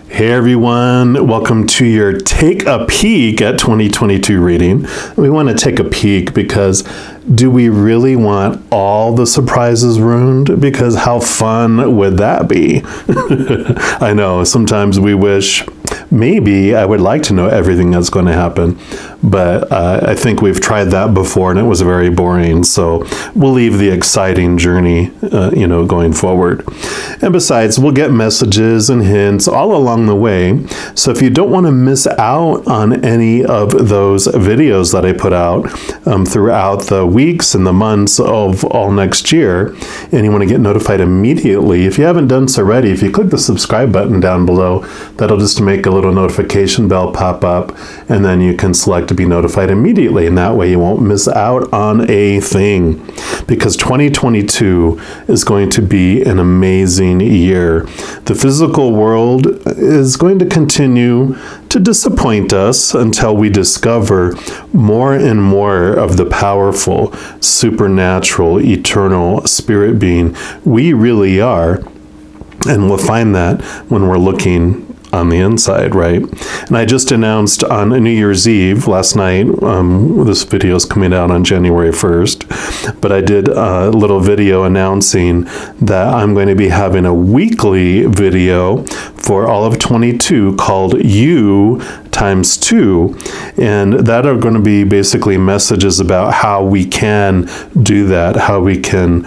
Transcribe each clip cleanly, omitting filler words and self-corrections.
Hey everyone, welcome to your Take a Peek at 2022 reading. We want to take a peek because do we really want all the surprises ruined? Because how fun would that be? I know, sometimes we wish maybe I would like to know everything that's going to happen, but I think we've tried that before and it was very boring, so we'll leave the exciting journey, going forward. And besides, we'll get messages and hints all along the way, so if you don't want to miss out on any of those videos that I put out throughout the weeks and the months of all next year, and you want to get notified immediately, if you haven't done so already, if you click the subscribe button down below, that'll just make a little notification bell pop up, and then you can select to be notified immediately, and that way you won't miss out on a thing, because 2022 is going to be an amazing year. The physical world is going to continue to disappoint us until we discover more and more of the powerful, supernatural, eternal spirit being we really are. And we'll find that when we're looking on the inside, right? And I just announced on New Year's Eve last night, this video is coming out on January 1st, but I did a little video announcing that I'm going to be having a weekly video for all of 22 called You times 2, and that are going to be basically messages about how we can do that, how we can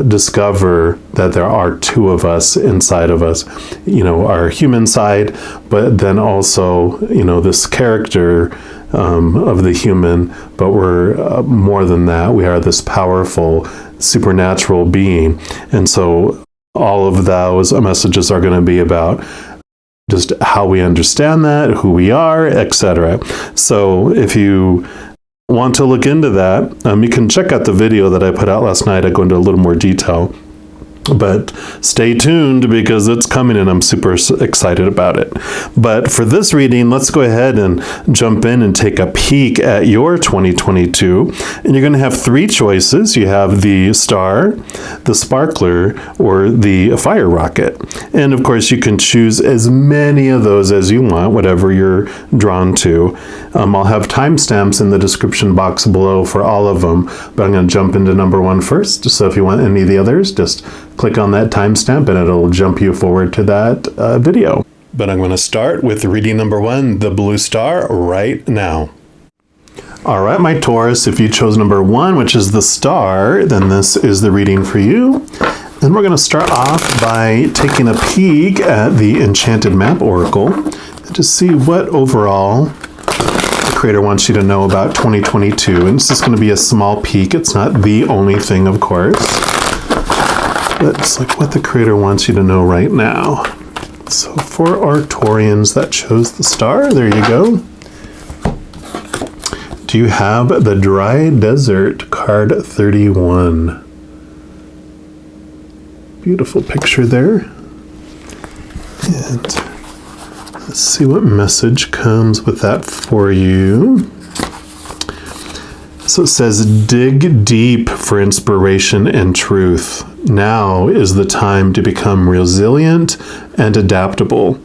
discover that there are two of us inside of us, our human side, but then also, this character of the human, but we're more than that. We are this powerful supernatural being. And so all of those messages are going to be about just how we understand that, who we are, etc. So if you want to look into that, you can check out the video that I put out last night. I go into a little more detail, but stay tuned because it's coming and I'm super excited about it. But for this reading, let's go ahead and jump in and take a peek at your 2022. And you're going to have three choices. You have the star, the sparkler, or the fire rocket. And of course, you can choose as many of those as you want, whatever you're drawn to. I'll have timestamps in the description box below for all of them, but I'm going to jump into number 1 first. So if you want any of the others, just click on that timestamp and it'll jump you forward to that video. But I'm going to start with reading number 1, the blue star, right now. All right, my Taurus, if you chose number 1, which is the star, then this is the reading for you. And we're going to start off by taking a peek at the Enchanted Map Oracle to see what overall the creator wants you to know about 2022. And this is going to be a small peek. It's not the only thing, of course. But it's like what the creator wants you to know right now. So for our Taurians that chose the star, there you go. Do you have the Dry Desert, card 31? Beautiful picture there. And let's see what message comes with that for you. So it says, dig deep for inspiration and truth. Now is the time to become resilient and adaptable.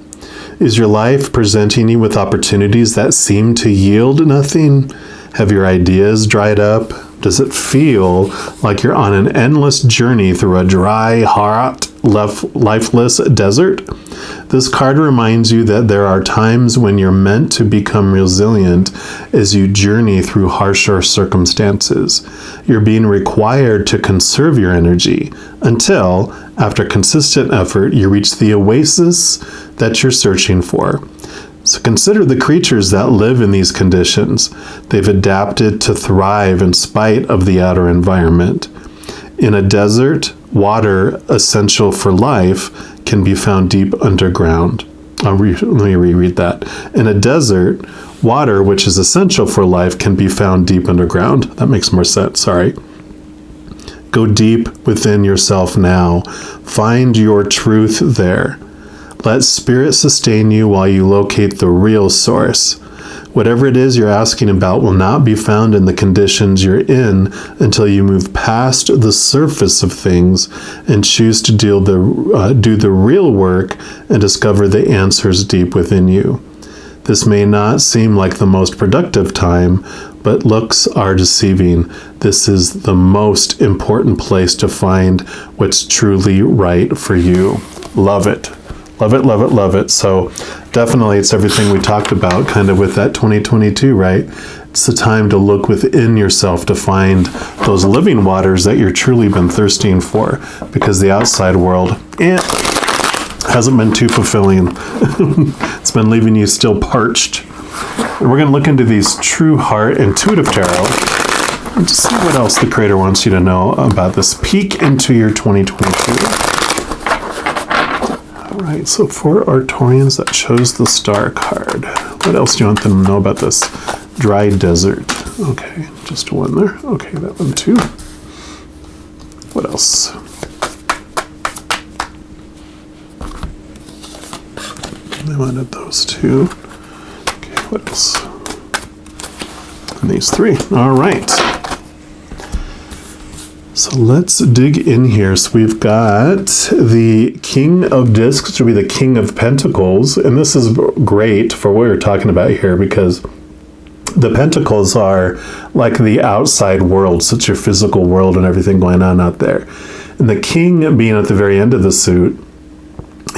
Is your life presenting you with opportunities that seem to yield nothing? Have your ideas dried up? Does it feel like you're on an endless journey through a dry, hot, lifeless desert? This card reminds you that there are times when you're meant to become resilient as you journey through harsher circumstances. You're being required to conserve your energy until, after consistent effort, you reach the oasis that you're searching for. So consider the creatures that live in these conditions. They've adapted to thrive in spite of the outer environment. In a desert, water essential for life can be found deep underground. Let me reread that. In a desert, water, which is essential for life, can be found deep underground. That makes more sense, sorry. Go deep within yourself now. Find your truth there. Let spirit sustain you while you locate the real source. Whatever it is you're asking about will not be found in the conditions you're in until you move past the surface of things and choose to do the real work and discover the answers deep within you. This may not seem like the most productive time, but looks are deceiving. This is the most important place to find what's truly right for you. Love it. Love it, love it, love it. So definitely it's everything we talked about kind of with that 2022, right? It's the time to look within yourself to find those living waters that you're truly been thirsting for, because the outside world hasn't been too fulfilling. It's been leaving you still parched. And we're going to look into these True Heart Intuitive Tarot and just see what else the Creator wants you to know about this peek into your 2022. All right, so for our Taurians that chose the Star card, what else do you want them to know about this dry desert? Okay, just one there. Okay, that one too. What else? I wanted those two. Okay, what else? And these three. All right. So let's dig in here. So we've got the King of Discs, which will be the King of Pentacles. And this is great for what we're talking about here, because the Pentacles are like the outside world, such your physical world and everything going on out there. And the King being at the very end of the suit,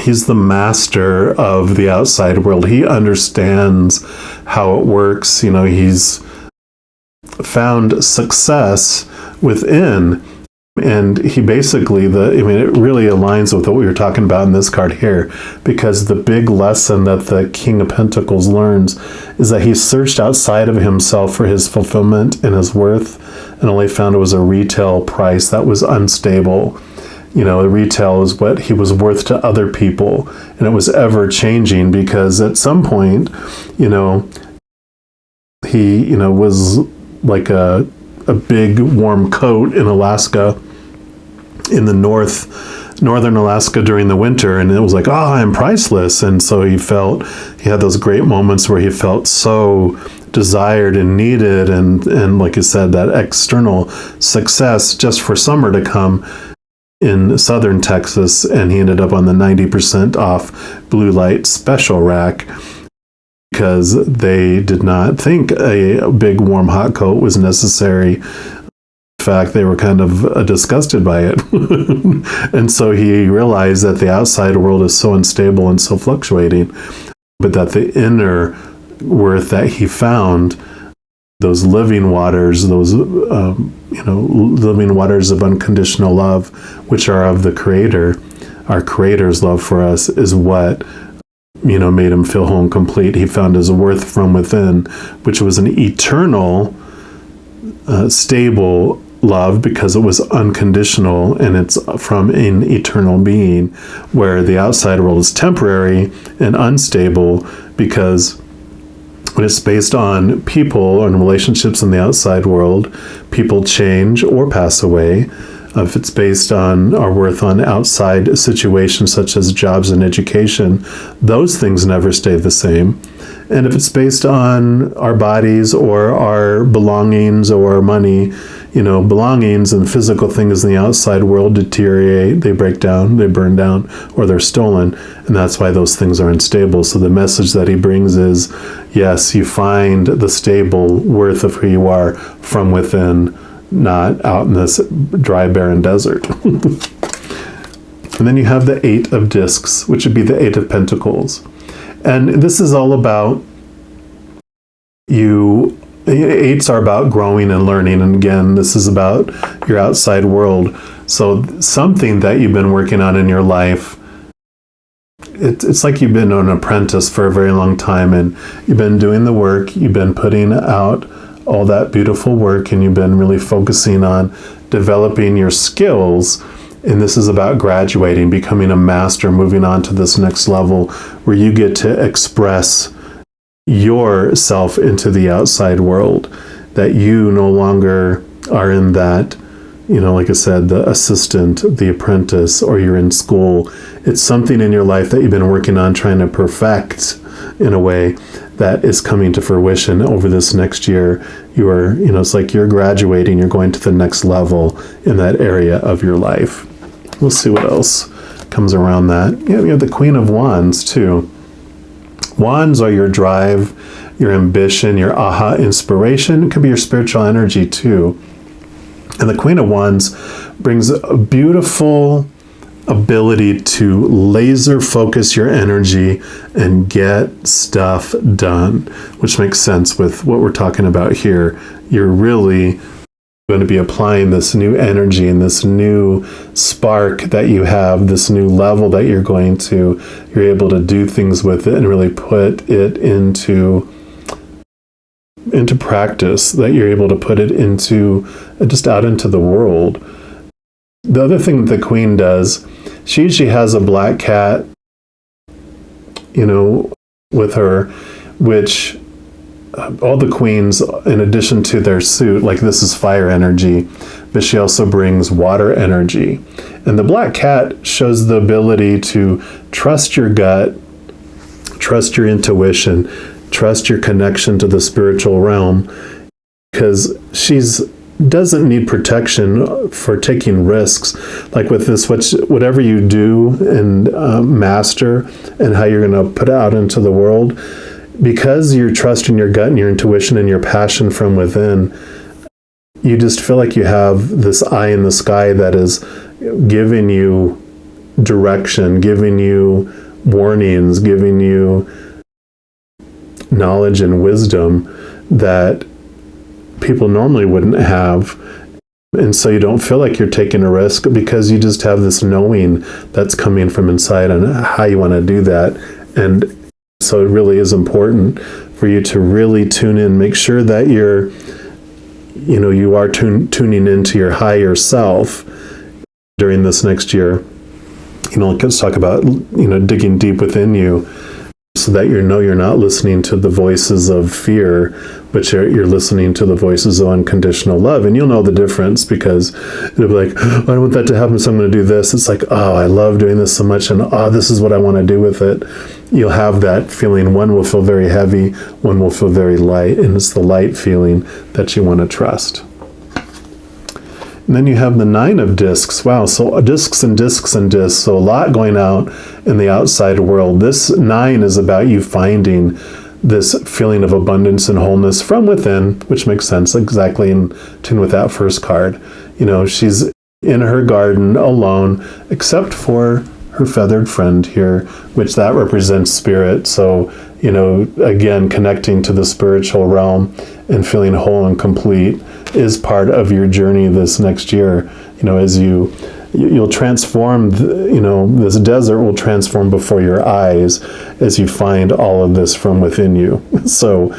he's the master of the outside world. He understands how it works. You know, he's found success within, and he basically, it really aligns with what we were talking about in this card here, because the big lesson that the King of Pentacles learns is that he searched outside of himself for his fulfillment and his worth, and only found it was a retail price that was unstable. You know, retail is what he was worth to other people, and it was ever changing, because at some point, he, was like a big warm coat in Alaska, in the northern Alaska during the winter, and it was like, I'm priceless. And so he had those great moments where he felt so desired and needed, and like you said, that external success just for summer to come in southern Texas, and he ended up on the 90% off blue light special rack, because they did not think a big warm hot coat was necessary. In fact, they were kind of disgusted by it. And so he realized that the outside world is so unstable and so fluctuating, but that the inner worth that he found, those living waters, those living waters of unconditional love, which are of the Creator, our Creator's love for us, is what made him feel whole and complete. He found his worth from within, which was an eternal, stable love, because it was unconditional, and it's from an eternal being, where the outside world is temporary and unstable, because when it's based on people and relationships in the outside world, people change or pass away. If it's based on our worth on outside situations such as jobs and education, those things never stay the same. And if it's based on our bodies or our belongings or money, belongings and physical things in the outside world deteriorate, they break down, they burn down, or they're stolen. And that's why those things are unstable. So the message that he brings is, yes, you find the stable worth of who you are from within, not out in this dry, barren desert. And then you have the Eight of Discs, which would be the Eight of Pentacles. And this is all about you. Eights are about growing and learning. And again, this is about your outside world. So something that you've been working on in your life, it's like you've been an apprentice for a very long time, and you've been doing the work, you've been putting out all that beautiful work, and you've been really focusing on developing your skills. And this is about graduating, becoming a master, moving on to this next level where you get to express yourself into the outside world, that you no longer are in that like I said, the assistant, the apprentice, or you're in school. It's something in your life that you've been working on trying to perfect in a way that is coming to fruition over this next year. You are, it's like you're graduating, you're going to the next level in that area of your life. We'll see what else comes around that. You have the Queen of Wands too. Wands are your drive, your ambition, your aha inspiration. It could be your spiritual energy too. And the Queen of Wands brings a beautiful ability to laser focus your energy and get stuff done, which makes sense with what we're talking about here. You're really going to be applying this new energy and this new spark that you have, this new level that you're able to do things with it and really put it into practice, that you're able to put it into just out into the world. The other thing that the Queen does, she usually has a black cat, with her, which all the queens, in addition to their suit, like this is fire energy, but she also brings water energy. And the black cat shows the ability to trust your gut, trust your intuition, trust your connection to the spiritual realm, because she's doesn't need protection for taking risks. Like with this, whatever you do and master and how you're going to put it out into the world, because you're trusting your gut and your intuition and your passion from within, you just feel like you have this eye in the sky that is giving you direction, giving you warnings, giving you knowledge and wisdom that people normally wouldn't have. And so you don't feel like you're taking a risk because you just have this knowing that's coming from inside on how you want to do that. And so it really is important for you to really tune in, make sure that you are tuning into your higher self during this next year. Let's talk about, digging deep within you so that you're not listening to the voices of fear, but you're listening to the voices of unconditional love. And you'll know the difference because it'll be like, oh, I don't want that to happen, so I'm going to do this. It's like, oh, I love doing this so much, and this is what I want to do with it. You'll have that feeling. One will feel very heavy, one will feel very light, and it's the light feeling that you want to trust. And then you have the 9 of discs. Wow, so discs and discs and discs. So a lot going out in the outside world. This 9 is about you finding this feeling of abundance and wholeness from within, which makes sense, exactly in tune with that first card. She's in her garden alone, except for her feathered friend here, which that represents spirit. So, again, connecting to the spiritual realm and feeling whole and complete is part of your journey this next year. As you'll transform, this desert will transform before your eyes as you find all of this from within you. So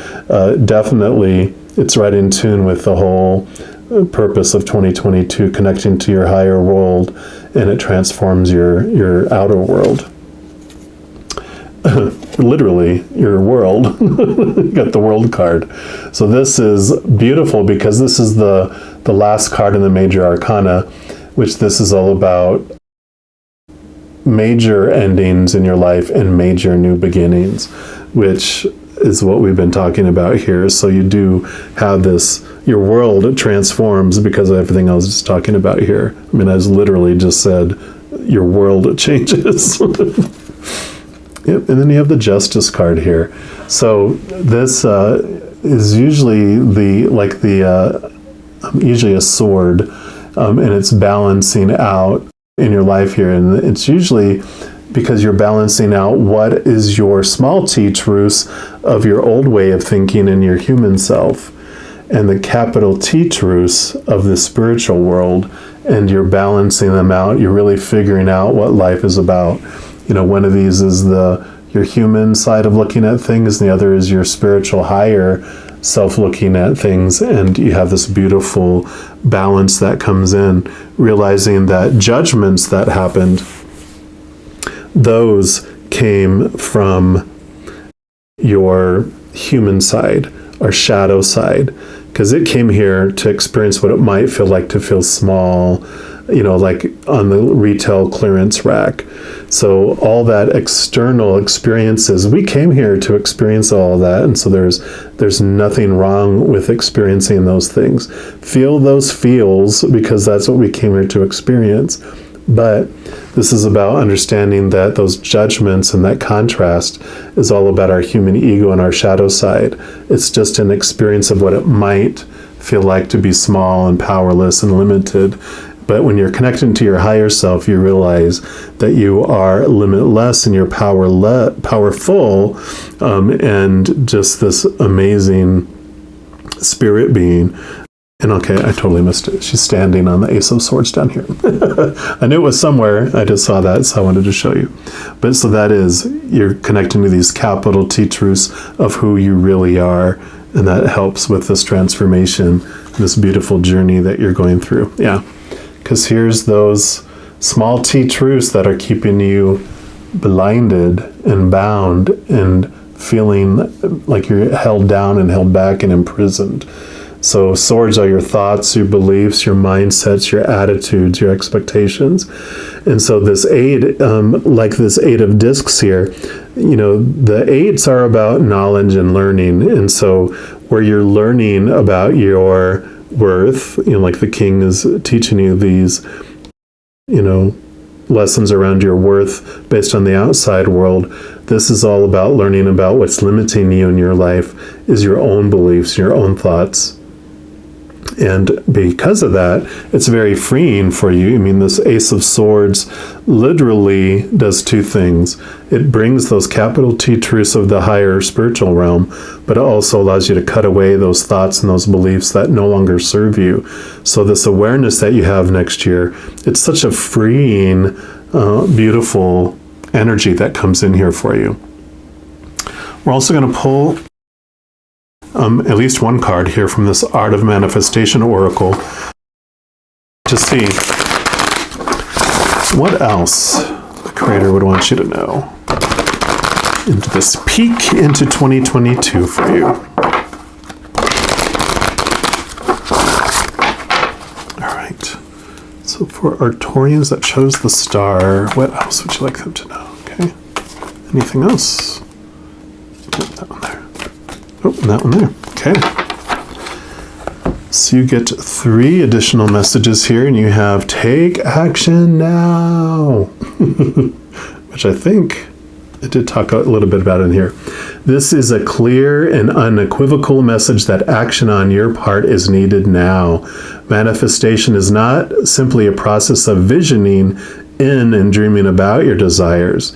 definitely it's right in tune with the whole purpose of 2022, connecting to your higher world, and it transforms your outer world. Literally, your world. You got the world card. So this is beautiful because this is the last card in the major arcana, which this is all about major endings in your life and major new beginnings, which is what we've been talking about here. So you do have this, your world transforms because of everything I was just talking about here. I mean, I literally just said your world changes. Yep, and then you have the Justice card here. So this is usually usually a sword, and it's balancing out in your life here. And it's usually because you're balancing out what is your small t truths of your old way of thinking in your human self, and the capital T truths of the spiritual world, and you're balancing them out. You're really figuring out what life is about. One of these is your human side of looking at things, and the other is your spiritual higher self looking at things, and you have this beautiful balance that comes in, realizing that judgments that happened, those came from your human side or shadow side, because it came here to experience what it might feel like to feel small, like on the retail clearance rack. So all that external experiences, we came here to experience all of that. And so there's nothing wrong with experiencing those things. Feel those feels, because that's what we came here to experience. But this is about understanding that those judgments and that contrast is all about our human ego and our shadow side. It's just an experience of what it might feel like to be small and powerless and limited. But when you're connecting to your higher self, you realize that you are limitless and you're powerful, and just this amazing spirit being. And okay, I totally missed it. She's standing on the Ace of Swords down here. I knew it was somewhere. I just saw that, so I wanted to show you. But so that is, you're connecting to these capital T truths of who you really are. And that helps with this transformation, this beautiful journey that you're going through. Yeah. Because here's those small T truths that are keeping you blinded and bound and feeling like you're held down and held back and imprisoned. So swords are your thoughts, your beliefs, your mindsets, your attitudes, your expectations. And so this 8, like this 8 of discs here, the 8s are about knowledge and learning. And so where you're learning about your worth, like the king is teaching you these, lessons around your worth based on the outside world. This is all about learning about what's limiting you in your life is your own beliefs, your own thoughts. And because of that, it's very freeing for you. I mean, this Ace of Swords literally does 2 things. It brings those capital T truths of the higher spiritual realm, but it also allows you to cut away those thoughts and those beliefs that no longer serve you. So this awareness that you have next year, it's such a freeing, beautiful energy that comes in here for you. We're also going to pull at least one card here from this Art of Manifestation Oracle to see what else the Creator would want you to know into this peek into 2022 for you. All right. So for Arcturians that chose the star, what else would you like them to know? Okay. Anything else? That one there. Oh, and that one there. Okay. So you get 3 additional messages here, and you have take action now, which I think I did talk a little bit about in here. This is a clear and unequivocal message that action on your part is needed now. Manifestation is not simply a process of visioning in and dreaming about your desires.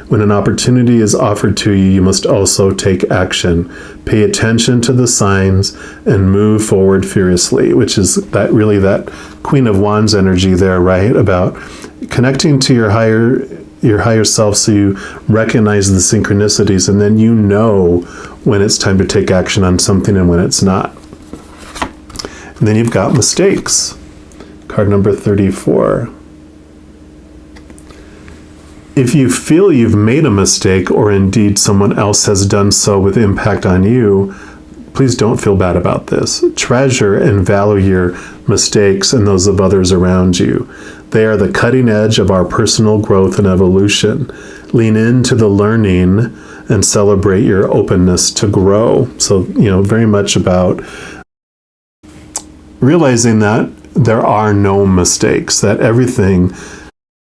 When an opportunity is offered to you, you must also take action. Pay attention to the signs and move forward furiously, which is that Queen of Wands energy there, right? About connecting to your higher self so you recognize the synchronicities, and then you know when it's time to take action on something and when it's not. And then you've got mistakes. Card number 34. If you feel you've made a mistake, or indeed someone else has done so with impact on you, please don't feel bad about this. Treasure and value your mistakes and those of others around you. They are the cutting edge of our personal growth and evolution. Lean into the learning and celebrate your openness to grow. So, very much about realizing that there are no mistakes, that everything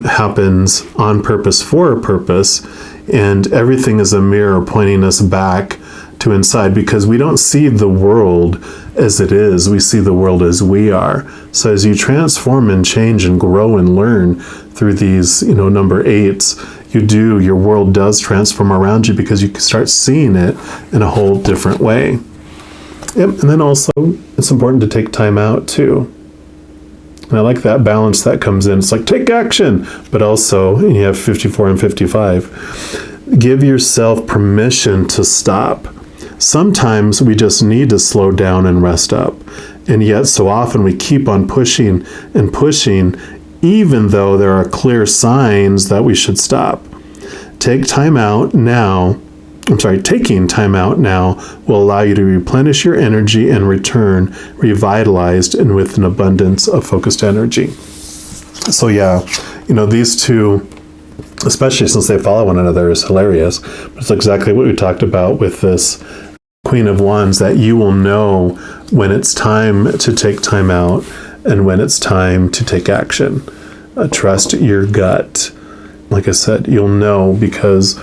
happens on purpose for a purpose, and everything is a mirror pointing us back to inside, because we don't see the world as it is, we see the world as we are. So as you transform and change and grow and learn through these, number 8s, your world does transform around you, because you can start seeing it in a whole different way. Yep. And then also, it's important to take time out too. And I like that balance that comes in. It's like, take action, but also, and you have 54 and 55, give yourself permission to stop. Sometimes we just need to slow down and rest up. And yet so often we keep on pushing and pushing, even though there are clear signs that we should stop. Take time out now taking time out now will allow you to replenish your energy and return revitalized and with an abundance of focused energy. So yeah, these two, especially since they follow one another, is hilarious. But it's exactly what we talked about with this Queen of Wands, that you will know when it's time to take time out and when it's time to take action. Trust your gut. Like I said, you'll know, because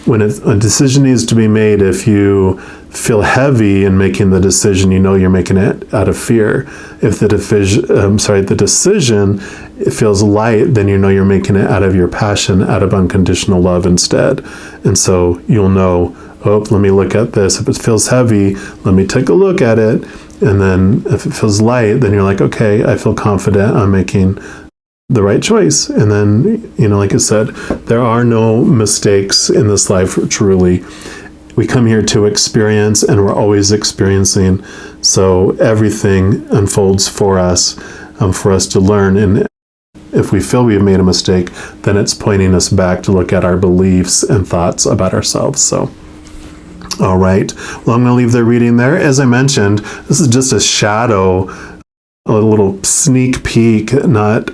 when a decision needs to be made, if you feel heavy in making the decision, you're making it out of fear. If the decision it feels light, then you're making it out of your passion, out of unconditional love instead. And so you'll know, let me look at this. If it feels heavy, let me take a look at it. And then if it feels light, then you're like, okay, I feel confident I'm making the right choice. And then, like I said, there are no mistakes in this life, truly. We come here to experience, and we're always experiencing. So everything unfolds for us to learn. And if we feel we've made a mistake, then it's pointing us back to look at our beliefs and thoughts about ourselves. So, all right. Well, I'm going to leave the reading there. As I mentioned, this is just a shadow, a little sneak peek, not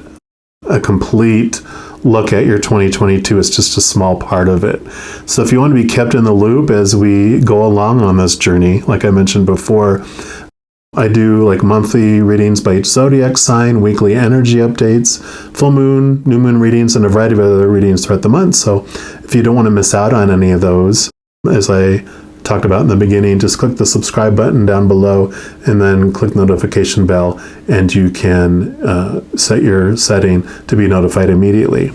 a complete look at your 2022. It's just a small part of it. So if you want to be kept in the loop as we go along on this journey, like I mentioned before, I do like monthly readings by each zodiac sign, weekly energy updates, full moon, new moon readings, and a variety of other readings throughout the month. So if you don't want to miss out on any of those, as I talked about in the beginning, just click the subscribe button down below and then click notification bell, and you can set your setting to be notified immediately.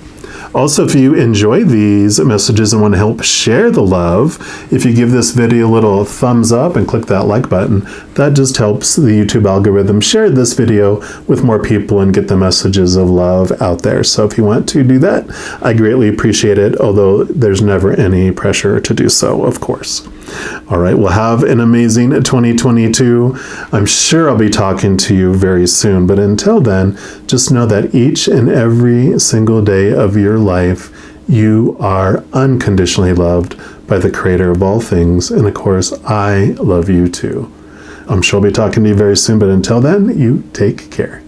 Also, if you enjoy these messages and want to help share the love, if you give this video a little thumbs up and click that like button, that just helps the YouTube algorithm share this video with more people and get the messages of love out there. So if you want to do that, I greatly appreciate it, although there's never any pressure to do so, of course. All right, well, have an amazing 2022. I'm sure I'll be talking to you very soon, but until then, just know that each and every single day of your life, you are unconditionally loved by the Creator of all things, and of course, I love you too. I'm sure I'll be talking to you very soon, but until then, you take care.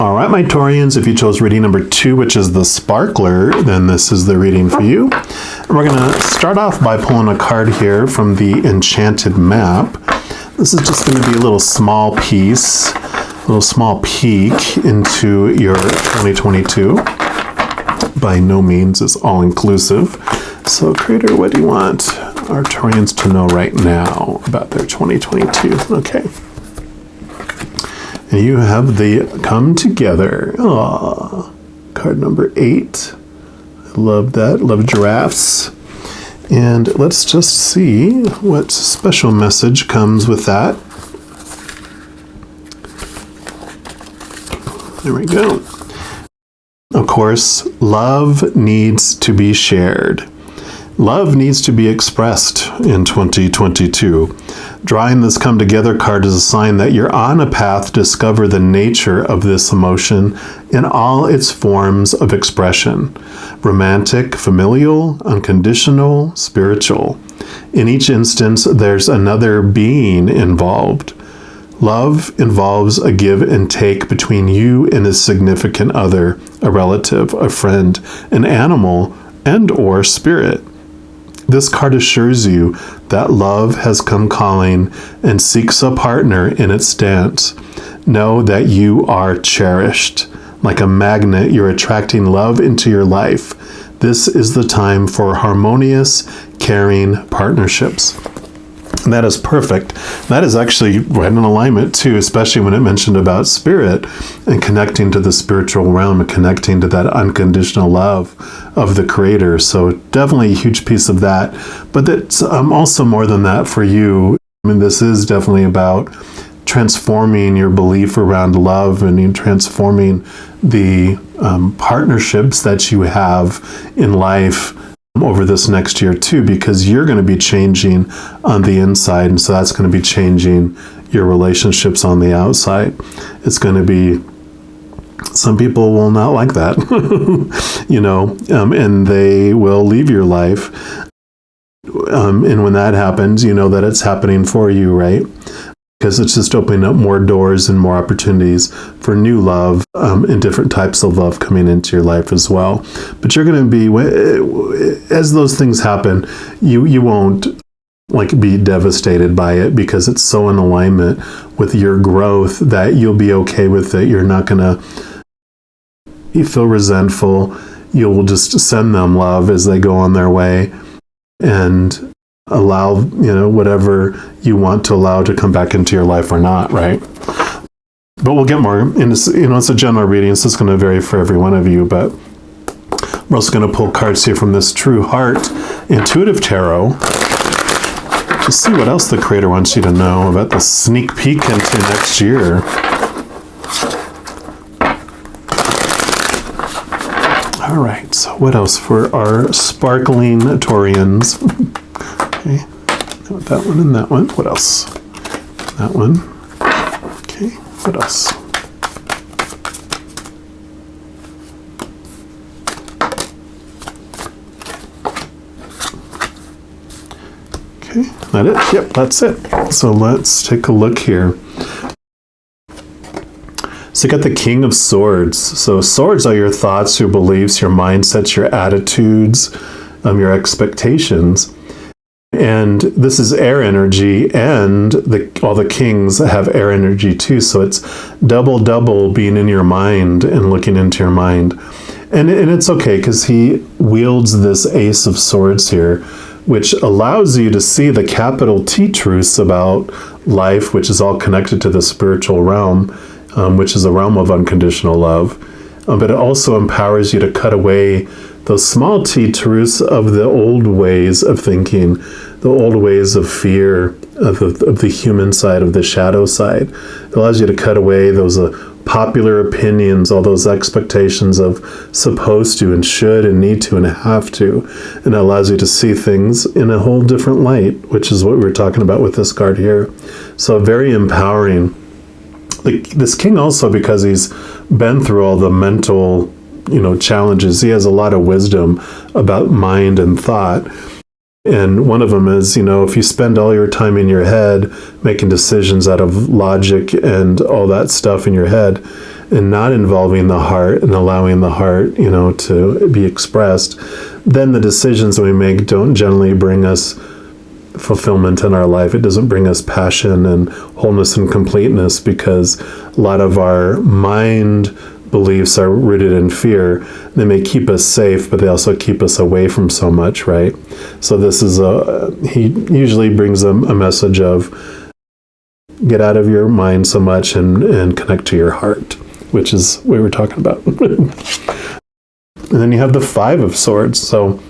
All right, my Taurians, if you chose reading number 2, which is the Sparkler, then this is the reading for you. And we're going to start off by pulling a card here from the Enchanted Map. This is just going to be a little small piece, a little small peek into your 2022. By no means is all-inclusive. So, Creator, what do you want our Taurians to know right now about their 2022? Okay. And you have the Come Together. Aww. Card number 8. I love that. Love giraffes. And let's just see what special message comes with that. There we go. Of course, love needs to be shared. Love needs to be expressed in 2022. Drawing this Come Together card is a sign that you're on a path to discover the nature of this emotion in all its forms of expression. Romantic, familial, unconditional, spiritual. In each instance, there's another being involved. Love involves a give and take between you and a significant other, a relative, a friend, an animal, and or spirit. This card assures you that love has come calling and seeks a partner in its dance. Know that you are cherished. Like a magnet, you're attracting love into your life. This is the time for harmonious, caring partnerships. And that is perfect. That is actually right in alignment too, especially when it mentioned about spirit and connecting to the spiritual realm and connecting to that unconditional love of the Creator. So definitely a huge piece of that. But that's also more than that for you. I mean, this is definitely about transforming your belief around love and transforming the partnerships that you have in life over this next year too, because you're going to be changing on the inside, and so that's going to be changing your relationships on the outside. It's going to be, some people will not like that, and they will leave your life. And when that happens, you know that it's happening for you, right? Because it's just opening up more doors and more opportunities for new love and different types of love coming into your life as well. But you're going to be, as those things happen, you won't like be devastated by it, because it's so in alignment with your growth that you'll be okay with it. You're not going to feel resentful. You'll just send them love as they go on their way, and allow, whatever you want to allow to come back into your life or not, right? But we'll get more into, it's a general reading, so it's going to vary for every one of you, but we're also going to pull cards here from this True Heart Intuitive Tarot to see what else the Creator wants you to know about the sneak peek into next year. All right, so what else for our sparkling Taurians? Okay, got that one and that one. What else? That one. Okay, what else? Okay, that it? Yep, that's it. So let's take a look here. So you got the King of Swords. So swords are your thoughts, your beliefs, your mindsets, your attitudes, your expectations. And this is air energy, and all the kings have air energy too. So it's double being in your mind and looking into your mind. And it's okay, because he wields this Ace of Swords here, which allows you to see the capital T truths about life, which is all connected to the spiritual realm, which is a realm of unconditional love. But it also empowers you to cut away those small t truths of the old ways of thinking, the old ways of fear, of the human side, of the shadow side. It allows you to cut away those popular opinions, all those expectations of supposed to and should and need to and have to. And it allows you to see things in a whole different light, which is what we were talking about with this card here. So very empowering. This king also, because he's been through all the mental, challenges, he has a lot of wisdom about mind and thought. And one of them is, if you spend all your time in your head making decisions out of logic and all that stuff in your head, and not involving the heart and allowing the heart, to be expressed, then the decisions we make don't generally bring us fulfillment in our life. It doesn't bring us passion and wholeness and completeness, because a lot of our mind beliefs are rooted in fear. They may keep us safe, but they also keep us away from so much, right? So this is he usually brings a message of get out of your mind so much and connect to your heart, which is what we were talking about. And then you have the Five of Swords. So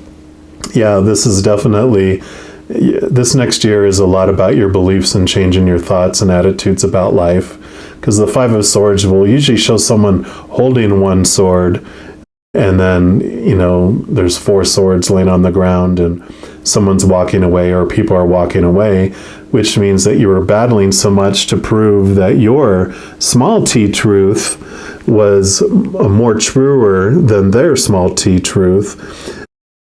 yeah, this is definitely, this next year is a lot about your beliefs and changing your thoughts and attitudes about life. Because the Five of Swords will usually show someone holding one sword, and then, there's four swords laying on the ground, and someone's walking away, or people are walking away, which means that you were battling so much to prove that your small t truth was more truer than their small t truth.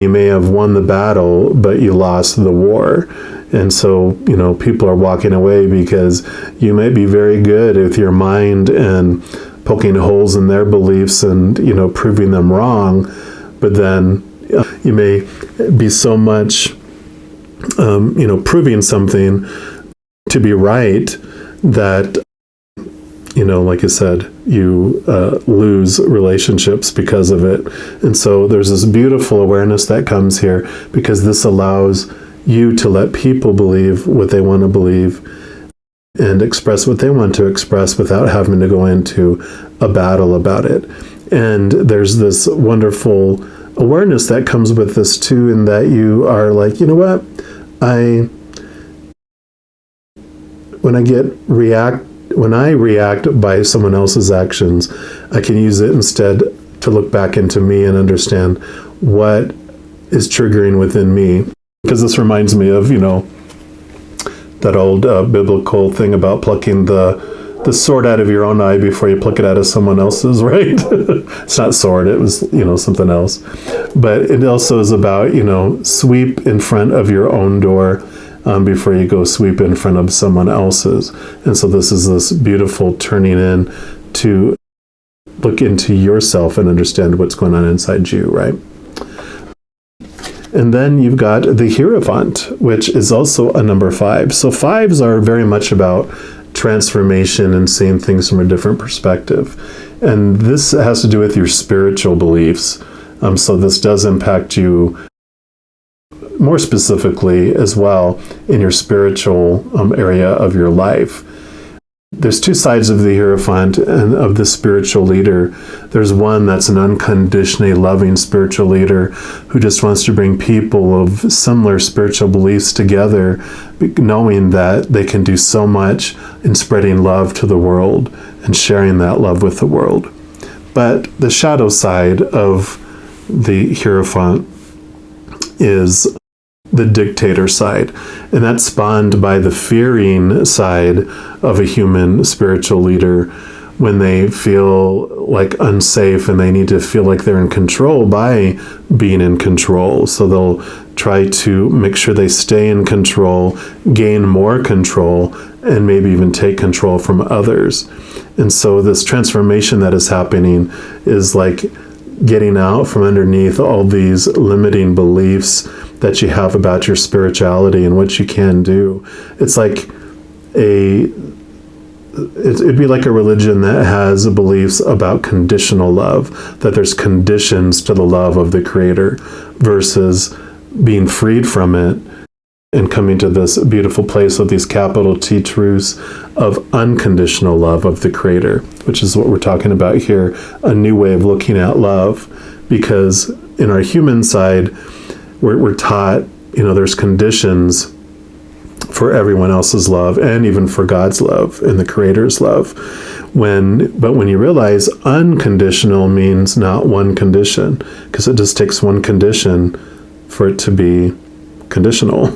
You may have won the battle, but you lost the war. And so, people are walking away because you might be very good with your mind and poking holes in their beliefs and, proving them wrong. But then you may be so much, proving something to be right that, like I said, you lose relationships because of it. And so there's this beautiful awareness that comes here, because this allows you to let people believe what they want to believe and express what they want to express without having to go into a battle about it. And there's this wonderful awareness that comes with this too, in that you are like, what? When I react by someone else's actions, I can use it instead to look back into me and understand what is triggering within me. Because this reminds me of, that old biblical thing about plucking the the sword out of your own eye before you pluck it out of someone else's, right? It's not sword, it was, something else. But it also is about, sweep in front of your own door before you go sweep in front of someone else's. And so this is this beautiful turning in to look into yourself and understand what's going on inside you, right? And then you've got the Hierophant, which is also a number 5. So 5s are very much about transformation and seeing things from a different perspective. And this has to do with your spiritual beliefs. So this does impact you more specifically as well in your spiritual area of your life. There's 2 sides of the Hierophant and of the spiritual leader. There's one that's an unconditionally loving spiritual leader who just wants to bring people of similar spiritual beliefs together, knowing that they can do so much in spreading love to the world and sharing that love with the world. But the shadow side of the Hierophant is the dictator side, and that's spawned by the fearing side of a human spiritual leader when they feel like unsafe and they need to feel like they're in control by being in control. So they'll try to make sure they stay in control, gain more control, and maybe even take control from others. And so this transformation that is happening is like getting out from underneath all these limiting beliefs that you have about your spirituality and what you can do. It's like it'd be like a religion that has beliefs about conditional love, that there's conditions to the love of the Creator, versus being freed from it and coming to this beautiful place of these capital T truths of unconditional love of the Creator, which is what we're talking about here, a new way of looking at love. Because in our human side, we're taught, there's conditions for everyone else's love and even for God's love and the Creator's love. But when you realize unconditional means not one condition, because it just takes one condition for it to be conditional.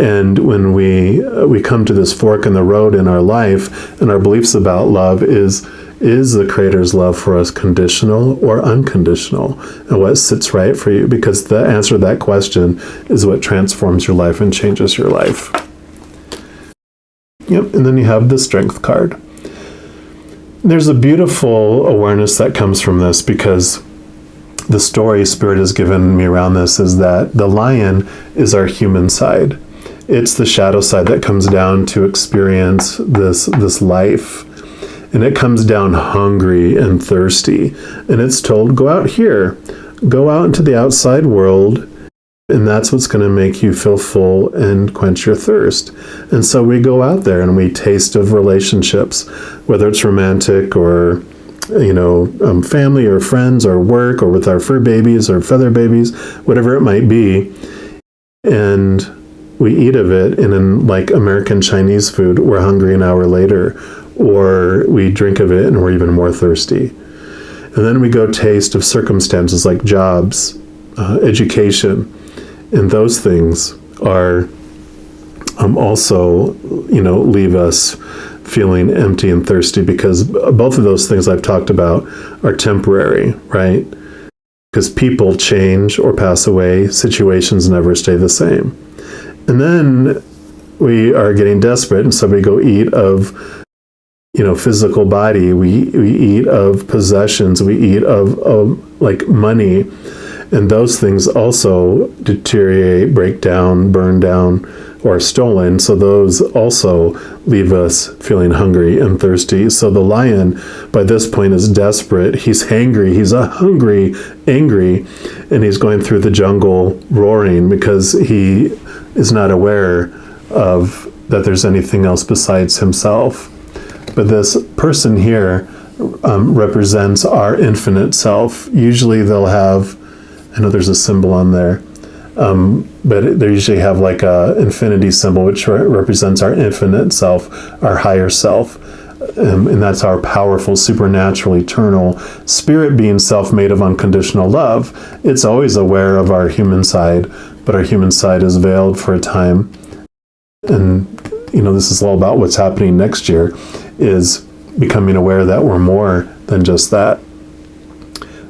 And when we come to this fork in the road in our life, and our beliefs about love is the Creator's love for us conditional or unconditional? And what sits right for you? Because the answer to that question is what transforms your life and changes your life. Yep, and then you have the Strength card. There's a beautiful awareness that comes from this, because the story Spirit has given me around this is that the lion is our human side. It's the shadow side that comes down to experience this life. And it comes down hungry and thirsty. And it's told, go out here. Go out into the outside world. And that's what's going to make you feel full and quench your thirst. And so we go out there and we taste of relationships, whether it's romantic or, family or friends or work or with our fur babies or feather babies, whatever it might be. And we eat of it. And in like American Chinese food, we're hungry an hour later. Or we drink of it and we're even more thirsty. And then we go taste of circumstances like jobs, education, and those things are also, leave us feeling empty and thirsty, because both of those things I've talked about are temporary, right? Because people change or pass away, situations never stay the same. And then we are getting desperate, and so we go eat of physical body, we eat of possessions, we eat of like money, and those things also deteriorate, break down, burn down, or are stolen. So those also leave us feeling hungry and thirsty. So the lion, by this point, is desperate. He's hangry. He's angry, and he's going through the jungle roaring because he is not aware of that there's anything else besides himself. But this person here represents our infinite self. Usually they'll have, I know there's a symbol on there, but they usually have like a infinity symbol, which represents our infinite self, our higher self. And that's our powerful, supernatural, eternal spirit being self made of unconditional love. It's always aware of our human side, but our human side is veiled for a time. And, this is all about what's happening next year, is becoming aware that we're more than just that.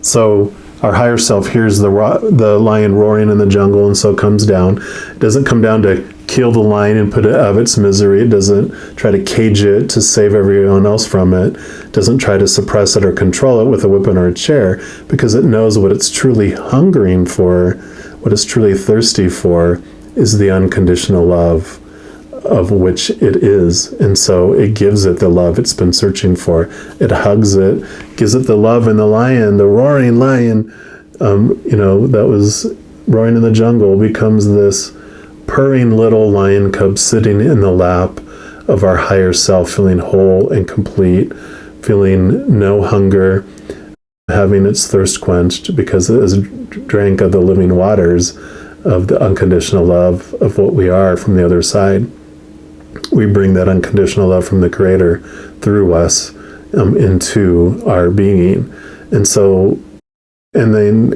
So our higher self hears the lion roaring in the jungle, and so comes down. It doesn't come down to kill the lion and put it out of its misery. It doesn't try to cage it to save everyone else from it. It doesn't try to suppress it or control it with a whipping or a chair, because it knows what it's truly hungering for, what it's truly thirsty for, is the unconditional love of which it is. And so it gives it the love it's been searching for. It hugs it, gives it the love, and the lion, the roaring lion, that was roaring in the jungle, becomes this purring little lion cub sitting in the lap of our higher self, feeling whole and complete, feeling no hunger, having its thirst quenched because it has drank of the living waters of the unconditional love of what we are from the other side. We bring that unconditional love from the Creator through us into our being. And so, and then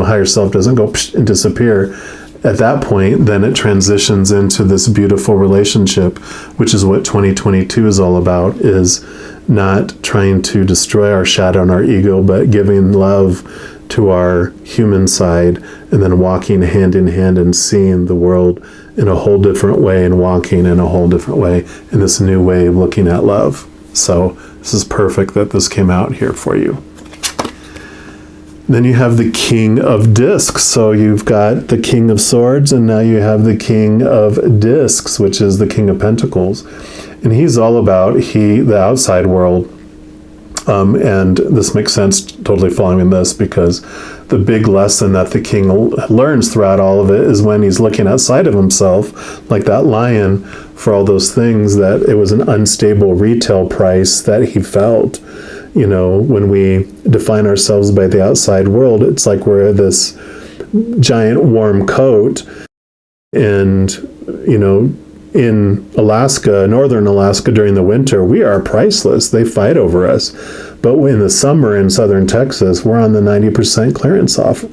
higher self doesn't go and disappear. At that point, then it transitions into this beautiful relationship, which is what 2022 is all about, is not trying to destroy our shadow and our ego, but giving love to our human side, and then walking hand in hand and seeing the world in a whole different way, and walking in a whole different way in this new way of looking at love. So this is perfect that this came out here for you. Then you have the King of Discs. So you've got the King of Swords, and now you have the King of Discs, which is the King of Pentacles. And he's all about the outside world. And this makes sense, totally following this, because the big lesson that the king learns throughout all of it is when he's looking outside of himself, like that lion, for all those things, that it was an unstable retail price that he felt. When we define ourselves by the outside world, it's like we're this giant warm coat. And, in Alaska, northern Alaska, during the winter, we are priceless. They fight over us. But in the summer in southern Texas, we're on the 90% clearance off,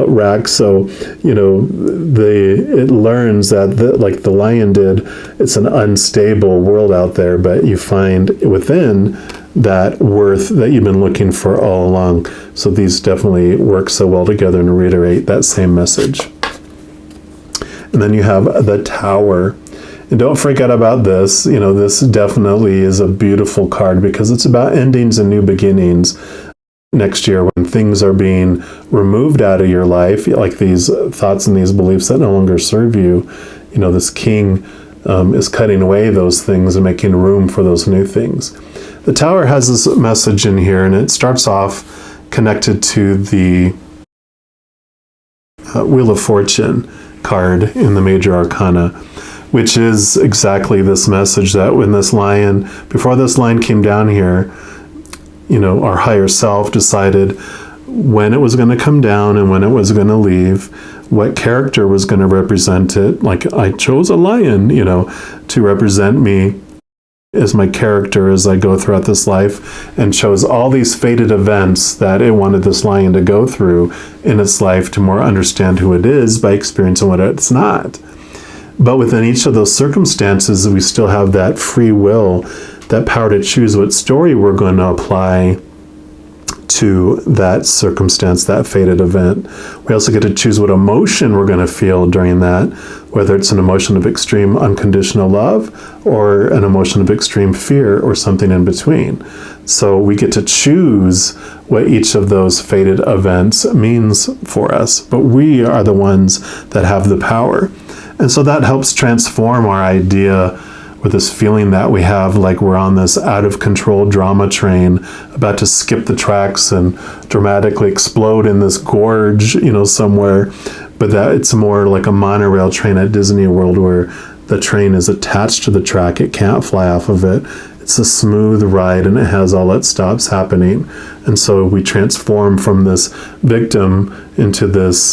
rack. So, it learns that, like the lion did, it's an unstable world out there, but you find within that worth that you've been looking for all along. So these definitely work so well together and reiterate that same message. And then you have the Tower. And don't freak out about this. This definitely is a beautiful card, because it's about endings and new beginnings next year, when things are being removed out of your life, like these thoughts and these beliefs that no longer serve you. This king is cutting away those things and making room for those new things. The Tower has this message in here, and it starts off connected to the Wheel of Fortune card in the Major Arcana, which is exactly this message that when this lion, before this lion came down here, our higher self decided when it was going to come down and when it was going to leave, what character was going to represent it. Like, I chose a lion, to represent me as my character as I go throughout this life, and chose all these fated events that it wanted this lion to go through in its life to more understand who it is by experiencing what it's not. But within each of those circumstances, we still have that free will, that power to choose what story we're going to apply to that circumstance, that fated event. We also get to choose what emotion we're going to feel during that, whether it's an emotion of extreme unconditional love or an emotion of extreme fear or something in between. So we get to choose what each of those fated events means for us, but we are the ones that have the power. And so that helps transform our idea, with this feeling that we have like we're on this out of control drama train about to skip the tracks and dramatically explode in this gorge, somewhere, but that it's more like a monorail train at Disney World, where the train is attached to the track. It can't fly off of it. It's a smooth ride, and it has all its stops happening. And so we transform from this victim into this,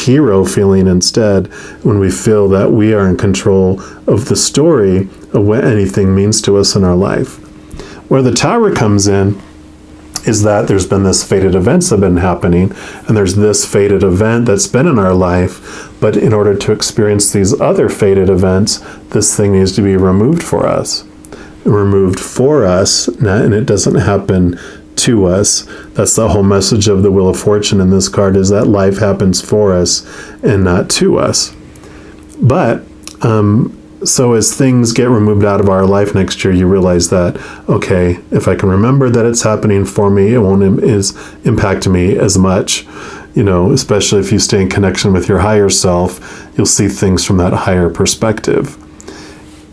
hero feeling instead, when we feel that we are in control of the story of what anything means to us in our life. Where the Tower comes in is that there's been this fated events that have been happening, and there's this fated event that's been in our life, but in order to experience these other fated events, this thing needs to be removed for us. removed for us, and it doesn't happen to us. That's the whole message of the Wheel of Fortune in this card, is that life happens for us and not to us. But so as things get removed out of our life next year, you realize that, okay, if I can remember that it's happening for me, it won't impact me as much. Especially if you stay in connection with your higher self, you'll see things from that higher perspective.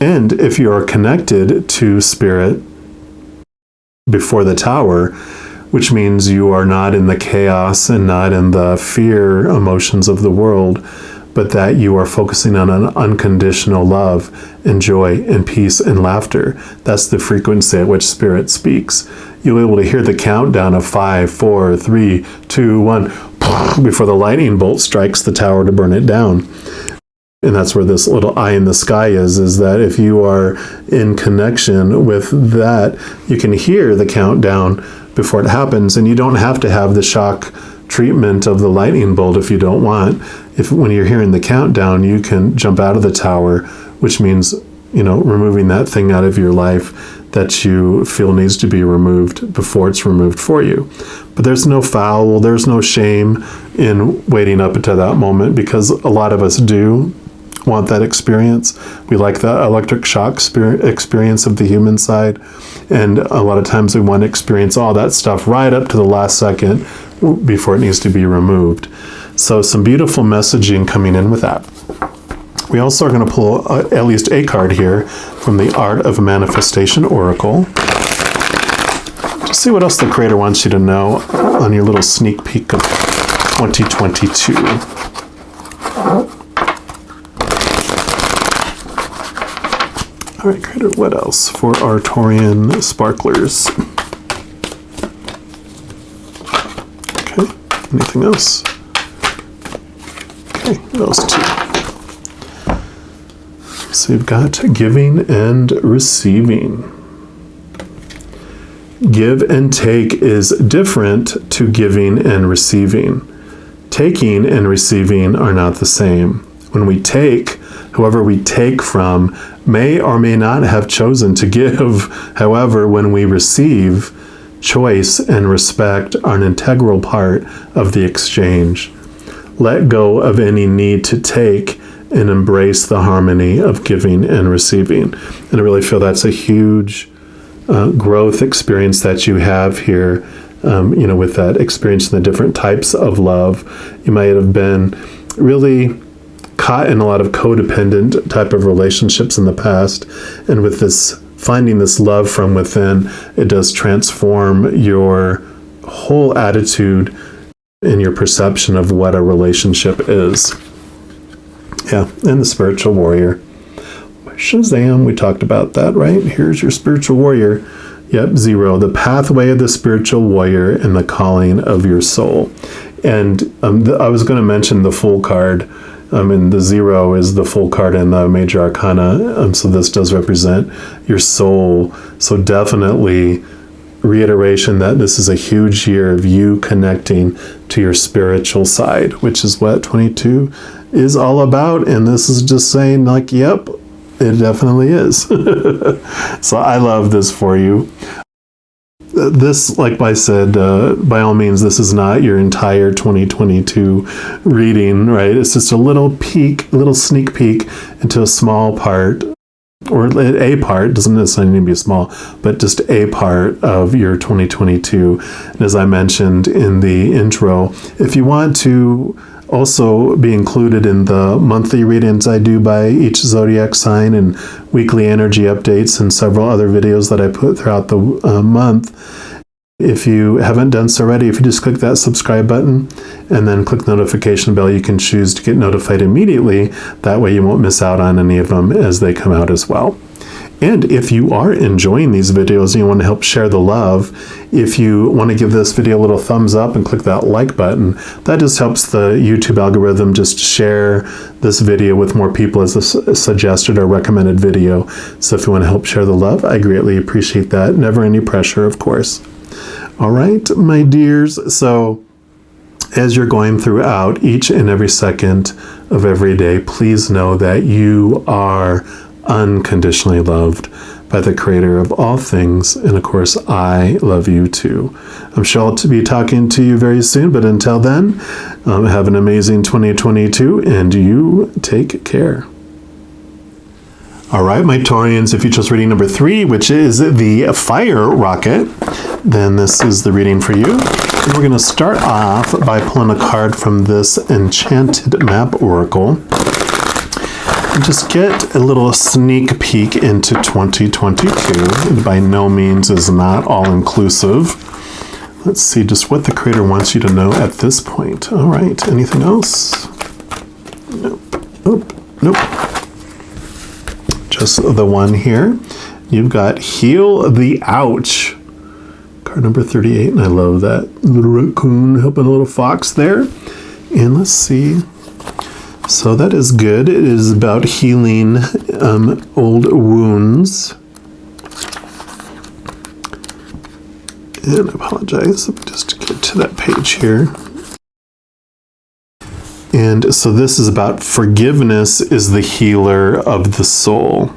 And if you are connected to spirit before the Tower, which means you are not in the chaos and not in the fear emotions of the world, but that you are focusing on an unconditional love and joy and peace and laughter. That's the frequency at which spirit speaks. You'll be able to hear the countdown of 5, 4, 3, 2, 1, before the lightning bolt strikes the tower to burn it down. And that's where this little eye in the sky is that if you are in connection with that, you can hear the countdown before it happens, and you don't have to have the shock treatment of the lightning bolt if you don't want. When you're hearing the countdown, you can jump out of the tower, which means, removing that thing out of your life that you feel needs to be removed before it's removed for you. But there's no foul, there's no shame in waiting up until that moment, because a lot of us do want that experience. We like the electric shock experience of the human side, and a lot of times we want to experience all that stuff right up to the last second before it needs to be removed. So some beautiful messaging coming in with that. We also are going to pull at least a card here from the Art of Manifestation Oracle. Just see what else the Creator wants you to know on your little sneak peek of 2022. All right, Creator, what else for our Taurian sparklers? Okay, anything else? Okay, those two. So you've got giving and receiving. Give and take is different to giving and receiving. Taking and receiving are not the same. When we take, whoever we take from may or may not have chosen to give. However, when we receive, choice and respect are an integral part of the exchange. Let go of any need to take and embrace the harmony of giving and receiving. And I really feel that's a huge growth experience that you have here, with that experience in the different types of love. You might have been really caught in a lot of codependent type of relationships in the past. And with this, finding this love from within, it does transform your whole attitude and your perception of what a relationship is. Yeah, and the spiritual warrior. Shazam, we talked about that, right? Here's your spiritual warrior. Yep, 0, the pathway of the spiritual warrior and the calling of your soul. And I was going to mention the Fool card. And the 0 is the Fool card in the Major Arcana. So this does represent your soul. So definitely reiteration that this is a huge year of you connecting to your spiritual side, which is what 22 is all about. And this is just saying, like, yep, it definitely is. So I love this for you. This, like I said, by all means, this is not your entire 2022 reading, right? It's just a little sneak peek into a small part, or a part, doesn't necessarily need to be small, but just a part of your 2022. And as I mentioned in the intro, if you want to also be included in the monthly readings I do by each zodiac sign, and weekly energy updates, and several other videos that I put throughout the month. If you haven't done so already, if you just click that subscribe button and then click the notification bell, you can choose to get notified immediately. That way you won't miss out on any of them as they come out as well. And if you are enjoying these videos and you want to help share the love, if you want to give this video a little thumbs up and click that like button, that just helps the YouTube algorithm just share this video with more people as a suggested or recommended video. So if you want to help share the love, I greatly appreciate that. Never any pressure, of course. All right, my dears. So as you're going throughout each and every second of every day, please know that you are unconditionally loved, by the creator of all things. And of course, I love you too. I'm sure I'll be talking to you very soon, but until then, have an amazing 2022 and you take care. All right, my Taurians, if you chose reading number 3, which is the fire rocket, then this is the reading for you. And we're going to start off by pulling a card from this Enchanted Map Oracle. And just get a little sneak peek into 2022. And by no means is not all-inclusive. Let's see just what the creator wants you to know at this point. All right, anything else? Nope. Nope. Just the one here. You've got Heal the Ouch. Card number 38, and I love that little raccoon helping a little fox there. And let's see. So that is good. It is about healing old wounds. And I apologize, let me just get to that page here. And so this is about forgiveness is the healer of the soul.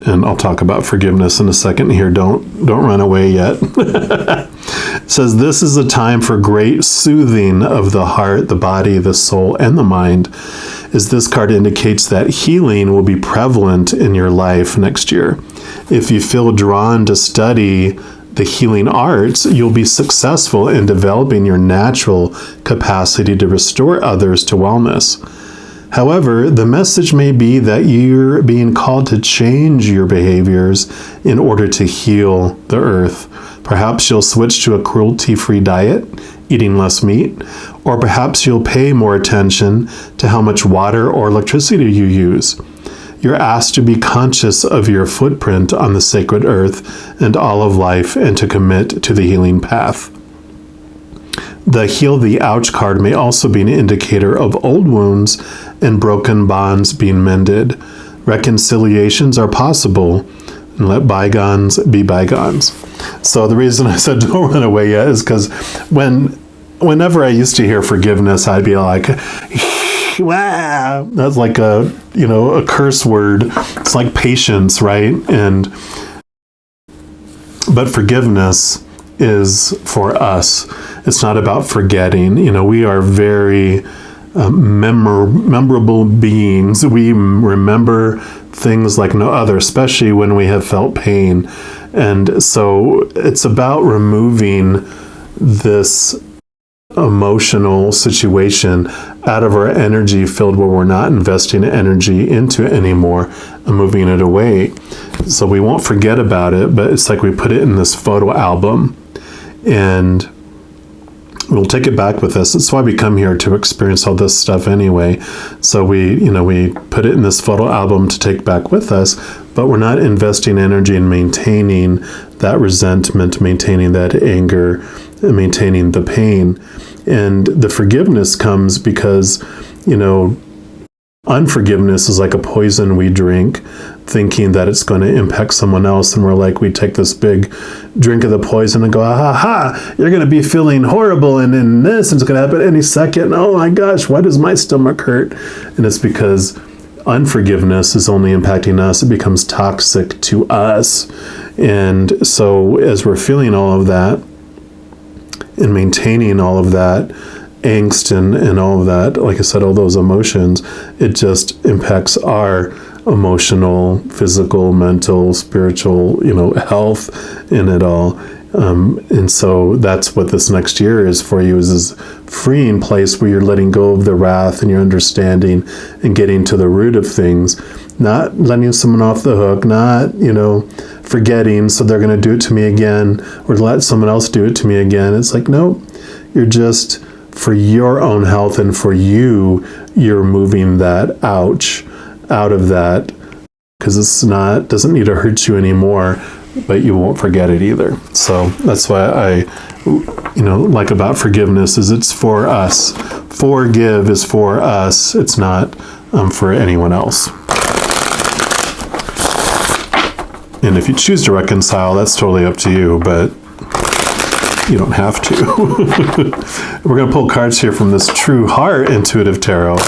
And I'll talk about forgiveness in a second here. Don't run away yet. It says this is a time for great soothing of the heart, the body, the soul, and the mind. As this card indicates that healing will be prevalent in your life next year. If you feel drawn to study the healing arts, you'll be successful in developing your natural capacity to restore others to wellness. However, the message may be that you're being called to change your behaviors in order to heal the earth. Perhaps you'll switch to a cruelty-free diet, eating less meat, or perhaps you'll pay more attention to how much water or electricity you use. You're asked to be conscious of your footprint on the sacred earth and all of life and to commit to the healing path. The Heal the Ouch card may also be an indicator of old wounds and broken bonds being mended. Reconciliations are possible, and let bygones be bygones. So the reason I said don't run away yet is because whenever I used to hear forgiveness, I'd be like, wow, that's like a curse word. It's like patience, right? But forgiveness is for us. It's not about forgetting. We are very memorable beings. We remember things like no other, especially when we have felt pain. And so it's about removing this emotional situation out of our energy field where we're not investing energy into it anymore and moving it away. So we won't forget about it, but it's like we put it in this photo album and we'll take it back with us. That's why we come here, to experience all this stuff anyway. So we put it in this photo album to take back with us, but we're not investing energy in maintaining that resentment, maintaining that anger, and maintaining the pain. And the forgiveness comes because, unforgiveness is like a poison we drink, thinking that it's going to impact someone else. And we're like, we take this big drink of the poison and go, you're going to be feeling horrible and in this, and it's going to happen any second. Oh my gosh, why does my stomach hurt? And it's because unforgiveness is only impacting us. It becomes toxic to us. And so as we're feeling all of that and maintaining all of that angst and all of that, like I said, all those emotions, it just impacts our emotional, physical, mental, spiritual, health in it all. And so that's what this next year is for you, is this freeing place where you're letting go of the wrath and you're understanding and getting to the root of things, not letting someone off the hook, not, forgetting so they're going to do it to me again or let someone else do it to me again. It's like, no, you're just, for your own health and for you, you're moving that ouch out of that, because doesn't need to hurt you anymore, but you won't forget it either. So that's why I, like about forgiveness is it's for us. Forgive is for us. It's not for anyone else. And if you choose to reconcile, that's totally up to you, but you don't have to. We're going to pull cards here from this True Heart Intuitive Tarot.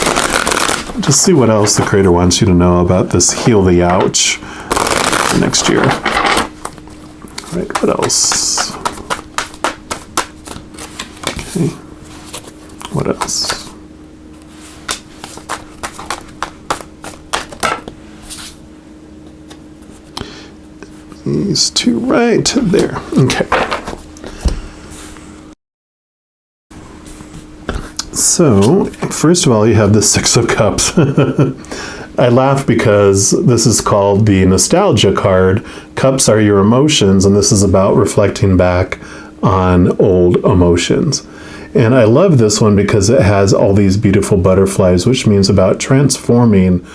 Just see what else the Creator wants you to know about this Heal the Ouch. for next year. All right, what else? Okay, what else? These two right there. Okay. So, first of all, you have the Six of Cups. I laugh because this is called the nostalgia card. Cups are your emotions, and this is about reflecting back on old emotions. And I love this one because it has all these beautiful butterflies, which means about transforming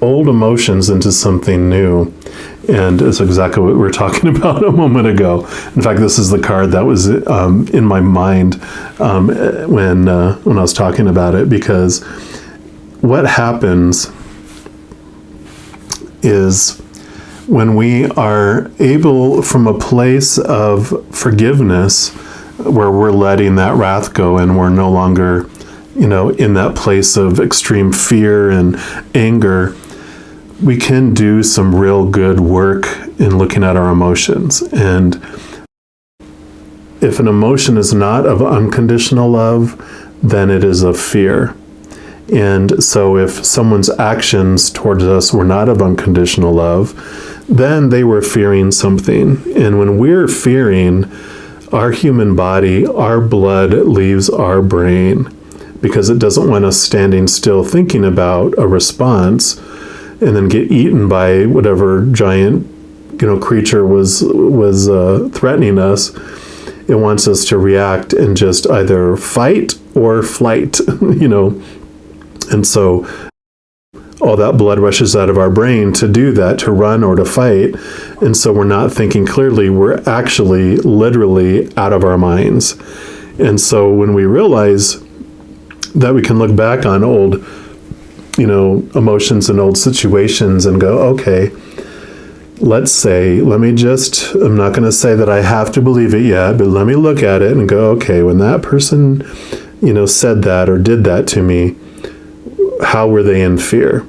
old emotions into something new. And it's exactly what we were talking about a moment ago. In fact, this is the card that was in my mind when I was talking about it, because what happens is when we are able, from a place of forgiveness, where we're letting that wrath go and we're no longer, in that place of extreme fear and anger, we can do some real good work in looking at our emotions. And if an emotion is not of unconditional love, then it is of fear. And so if someone's actions towards us were not of unconditional love, then they were fearing something. And when we're fearing, our human body, our blood leaves our brain because it doesn't want us standing still thinking about a response and then get eaten by whatever giant, creature was threatening us. It wants us to react and just either fight or flight, And so all that blood rushes out of our brain to do that, to run or to fight. And so we're not thinking clearly. We're actually literally out of our minds. And so when we realize that we can look back on old emotions and old situations and go, okay, I'm not going to say that I have to believe it yet, but let me look at it and go, okay, when that person, said that or did that to me, how were they in fear?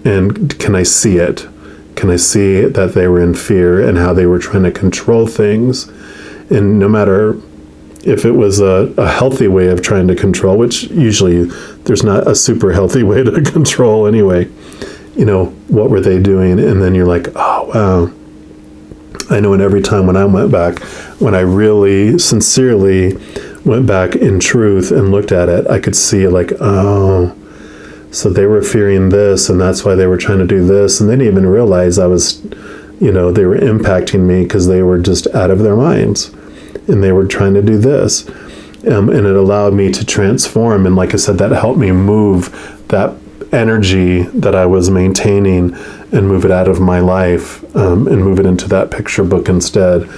And can I see it? Can I see that they were in fear and how they were trying to control things? And no matter if it was a healthy way of trying to control, which usually there's not a super healthy way to control anyway, what were they doing? And then you're like, oh, wow. I know, and every time when I went back, when I really sincerely went back in truth and looked at it, I could see oh, so they were fearing this, and that's why they were trying to do this. And they didn't even realize I was, they were impacting me because they were just out of their minds. And they were trying to do this. And it allowed me to transform. And like I said, that helped me move that energy that I was maintaining and move it out of my life and move it into that picture book instead.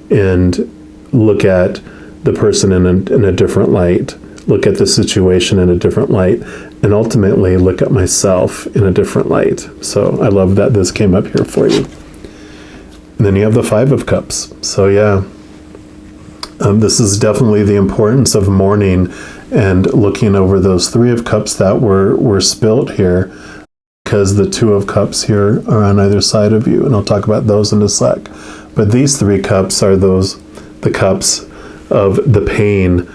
And look at the person in a different light. Look at the situation in a different light. And ultimately look at myself in a different light. So I love that this came up here for you. And then you have the Five of Cups. So yeah, this is definitely the importance of mourning and looking over those Three of Cups that were spilt here, because the Two of Cups here are on either side of you. And I'll talk about those in a sec. But these Three Cups are the cups of the pain,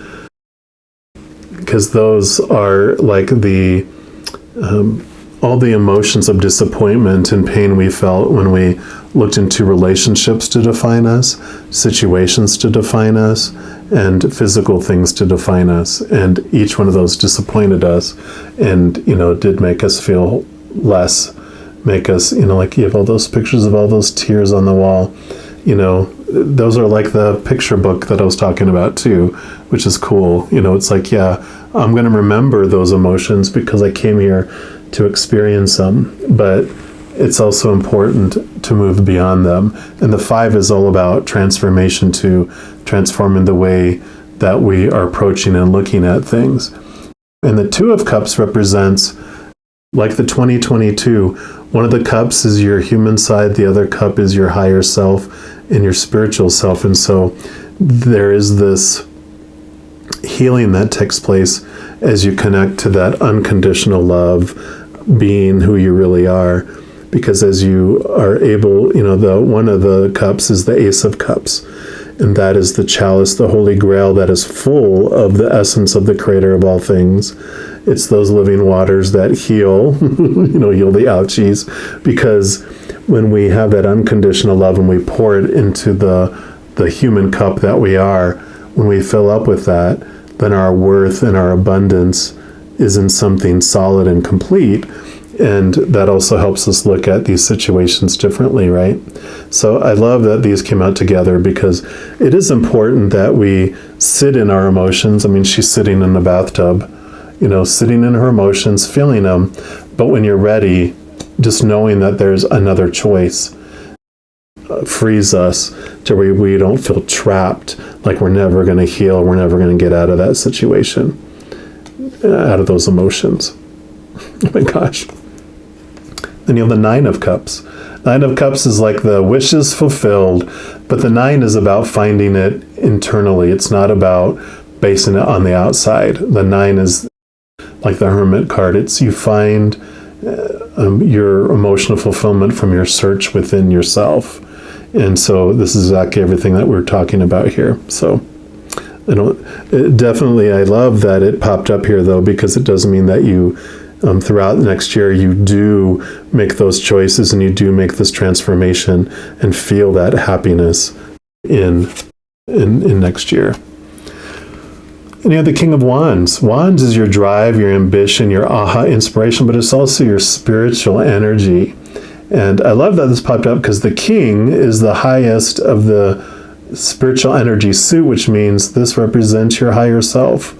because those are like all the emotions of disappointment and pain we felt when we looked into relationships to define us, situations to define us, and physical things to define us. And each one of those disappointed us and, did make us feel less, make us, like you have all those pictures of all those tears on the wall. Those are like the picture book that I was talking about too, which is cool. It's like, yeah, I'm going to remember those emotions because I came here to experience them, but it's also important to move beyond them. And the Five is all about transformation, to transforming the way that we are approaching and looking at things. And the Two of Cups represents, like the 2022, one of the cups is your human side, the other cup is your higher self and your spiritual self. And so there is this healing that takes place as you connect to that unconditional love, being who you really are. because as you are able, one of the cups is the Ace of Cups, and that is the chalice, the Holy Grail that is full of the essence of the Creator of all things. It's those living waters that heal, heal the ouchies, because when we have that unconditional love and we pour it into the human cup that we are, when we fill up with that, then our worth and our abundance is in something solid and complete. And that also helps us look at these situations differently, right? So I love that these came out together, because it is important that we sit in our emotions. I mean, she's sitting in the bathtub, sitting in her emotions, feeling them. But when you're ready, just knowing that there's another choice frees us to where we don't feel trapped, like we're never going to heal, we're never going to get out of that situation, out of those emotions. Oh my gosh. Then you have the Nine of Cups. Nine of Cups is like the wishes fulfilled, but the 9 is about finding it internally. It's not about basing it on the outside. The 9 is like the Hermit card. It's you find your emotional fulfillment from your search within yourself. And so this is exactly everything that we're talking about here. So I love that it popped up here, though, because it doesn't mean that you throughout the next year you do make those choices and you do make this transformation and feel that happiness in next year. And you have the King of Wands. Wands is your drive, your ambition, your aha inspiration, but it's also your spiritual energy. And I love that this popped up because the King is the highest of the spiritual energy suit, which means this represents your higher self.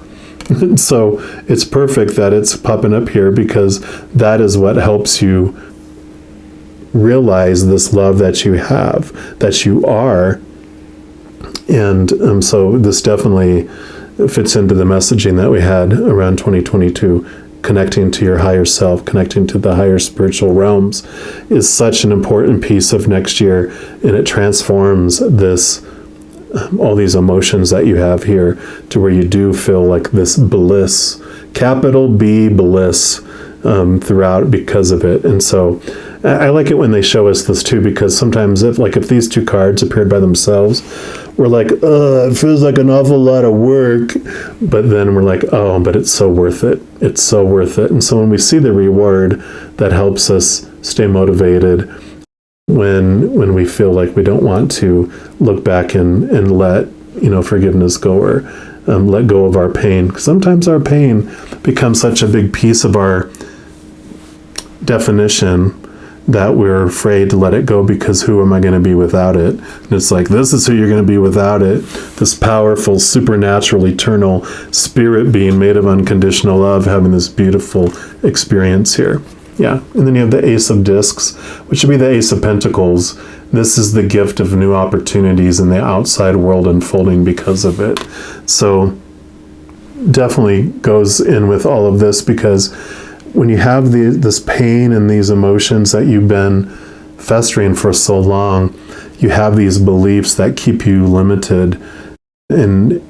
So it's perfect that it's popping up here, because that is what helps you realize this love that you have, that you are. And so this definitely fits into the messaging that we had around 2022. Connecting to your higher self, connecting to the higher spiritual realms is such an important piece of next year, and it transforms this all these emotions that you have here to where you do feel like this bliss, capital B bliss, throughout because of it. And so I like it when they show us this too, because sometimes if these two cards appeared by themselves, we're like, it feels like an awful lot of work. But then we're like, oh, but it's so worth it. It's so worth it. And so when we see the reward, that helps us stay motivated when we feel like we don't want to look back and let forgiveness go, or let go of our pain. Sometimes our pain becomes such a big piece of our definition that we're afraid to let it go, because who am I going to be without it? And it's like, this is who you're going to be without it. This powerful, supernatural, eternal spirit being made of unconditional love, having this beautiful experience here. Yeah. And then you have the Ace of Discs, which would be the Ace of Pentacles. This is the gift of new opportunities in the outside world unfolding because of it. So definitely goes in with all of this, because when you have this pain and these emotions that you've been festering for so long, you have these beliefs that keep you limited, and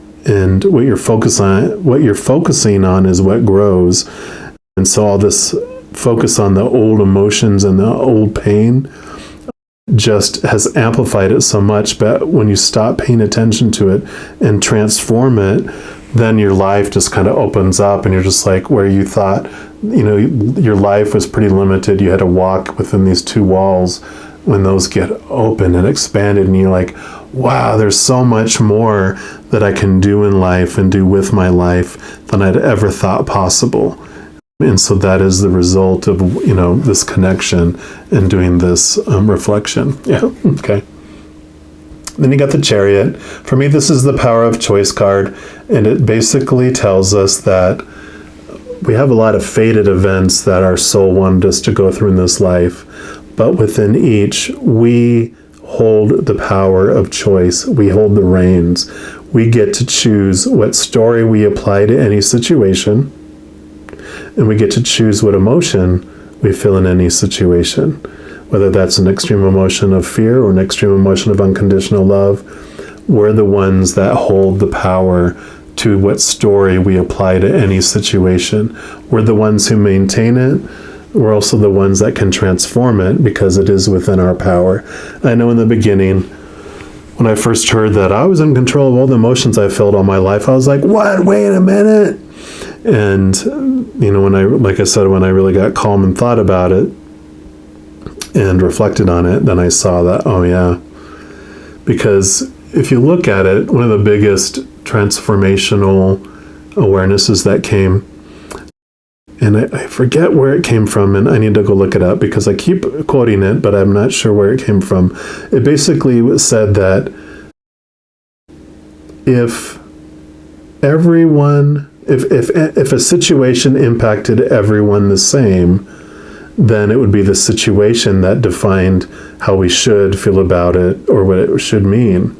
what you're focusing on is what grows. And so all this focus on the old emotions and the old pain just has amplified it so much. But when you stop paying attention to it and transform it, then your life just kind of opens up, and you're just like, where you thought, your life was pretty limited. You had to walk within these two walls. When those get open and expanded, and you're like, wow, there's so much more that I can do in life and do with my life than I'd ever thought possible. And so that is the result of, this connection and doing this reflection. Yeah. Okay. Then you got the Chariot. For me, this is the Power of Choice card, and it basically tells us that we have a lot of fated events that our soul wanted us to go through in this life, but within each, we hold the power of choice. We hold the reins. We get to choose what story we apply to any situation, and we get to choose what emotion we feel in any situation. Whether that's an extreme emotion of fear or an extreme emotion of unconditional love, we're the ones that hold the power to what story we apply to any situation. We're the ones who maintain it, we're also the ones that can transform it because it is within our power. I know in the beginning, when I first heard that I was in control of all the emotions I felt all my life, I was like, what? Wait a minute. And, when I really got calm and thought about it and reflected on it, then I saw that, oh yeah. Because if you look at it, one of the biggest transformational awarenesses that came, and I forget where it came from, and I need to go look it up because I keep quoting it, but I'm not sure where it came from. It basically said that if a situation impacted everyone the same, then it would be the situation that defined how we should feel about it or what it should mean.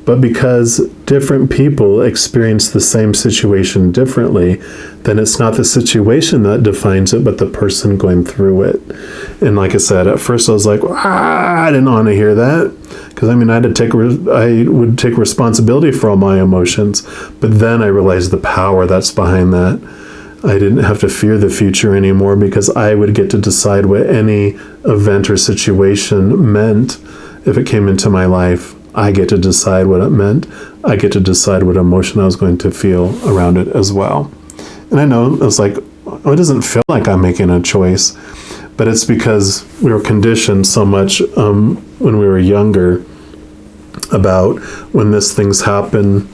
But because different people experience the same situation differently, then it's not the situation that defines it, but the person going through it. And like I said, at first I was like, I didn't want to hear that. Because I would take responsibility for all my emotions. But then I realized the power that's behind that. I didn't have to fear the future anymore because I would get to decide what any event or situation meant if it came into my life. I get to decide what it meant. I get to decide what emotion I was going to feel around it as well. And I know it's like, oh, it doesn't feel like I'm making a choice, but it's because we were conditioned so much when we were younger about when this things happen,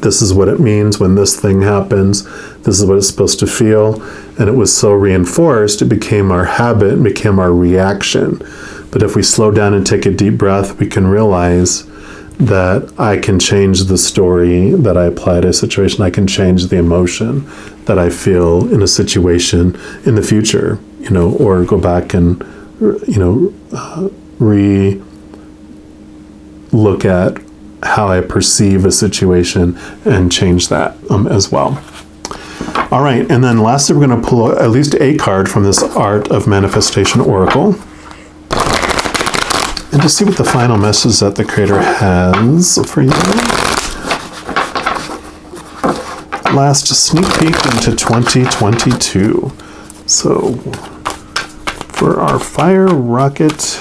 this is what it means. When this thing happens, this is what it's supposed to feel. And it was so reinforced, it became our habit, it became our reaction. But if we slow down and take a deep breath, we can realize that I can change the story that I apply to a situation. I can change the emotion that I feel in a situation in the future, or go back and, look at how I perceive a situation and change that as well. All right, and then lastly, we're going to pull at least a card from this Art of Manifestation Oracle and to see what the final message that the Creator has for you. Last sneak peek into 2022. So, for our fire rocket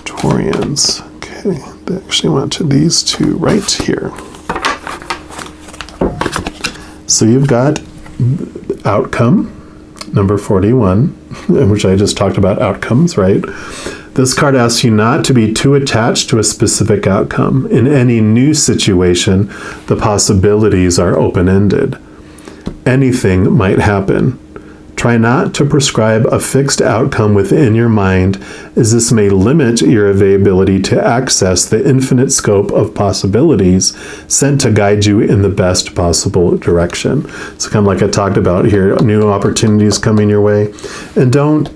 Taurians, okay, they actually went to these two right here. So you've got outcome, number 41, which I just talked about outcomes, right? This card asks you not to be too attached to a specific outcome. In any new situation, the possibilities are open-ended. Anything might happen. Try not to prescribe a fixed outcome within your mind, as this may limit your availability to access the infinite scope of possibilities sent to guide you in the best possible direction. So kind of like I talked about here, new opportunities coming your way. And don't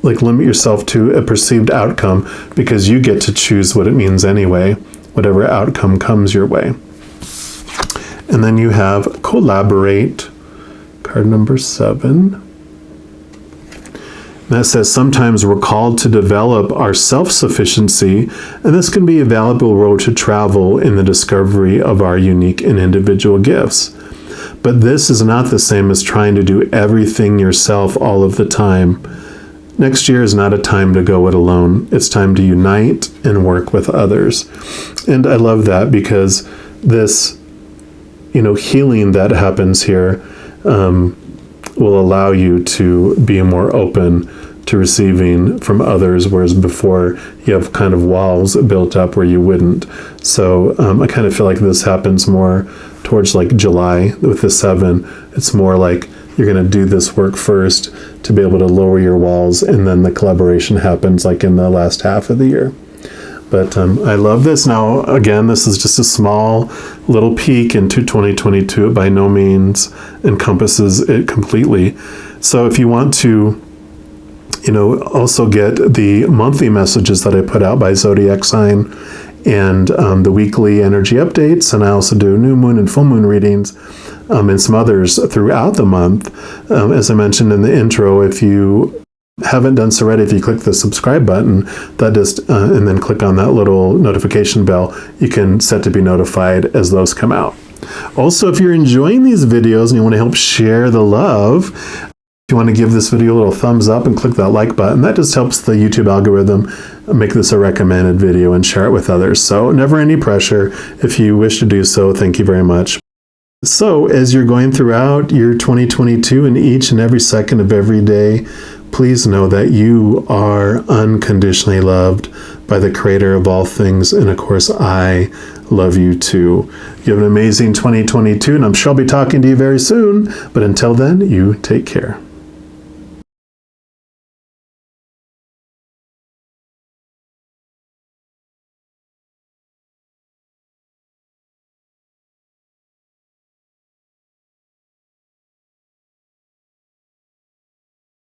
limit yourself to a perceived outcome, because you get to choose what it means anyway, whatever outcome comes your way. And then you have collaborate, card number 7. And that says, sometimes we're called to develop our self-sufficiency, and this can be a valuable road to travel in the discovery of our unique and individual gifts. But this is not the same as trying to do everything yourself all of the time. Next year is not a time to go it alone. It's time to unite and work with others. And I love that, because this, healing that happens here will allow you to be more open to receiving from others, whereas before you have kind of walls built up where you wouldn't. So I kind of feel like this happens more towards like July with the 7. It's more like you're going to do this work first to be able to lower your walls, and then the collaboration happens like in the last half of the year. But I love this. Now, again, this is just a small little peek into 2022. It by no means encompasses it completely. So if you want to, also get the monthly messages that I put out by zodiac sign, and the weekly energy updates, and I also do new moon and full moon readings, and some others throughout the month. As I mentioned in the intro, if you haven't done so already, if you click the subscribe button, and then click on that little notification bell, you can set to be notified as those come out. Also, if you're enjoying these videos and you want to help share the love, If you want to give this video a little thumbs up and click that like button, that just helps the YouTube algorithm make this a recommended video and share it with others. So never any pressure. If you wish to do so, thank you very much. So as you're going throughout your 2022 and each and every second of every day, please know that you are unconditionally loved by the Creator of all things. And of course, I love you too. You have an amazing 2022, and I'm sure I'll be talking to you very soon. But until then, you take care.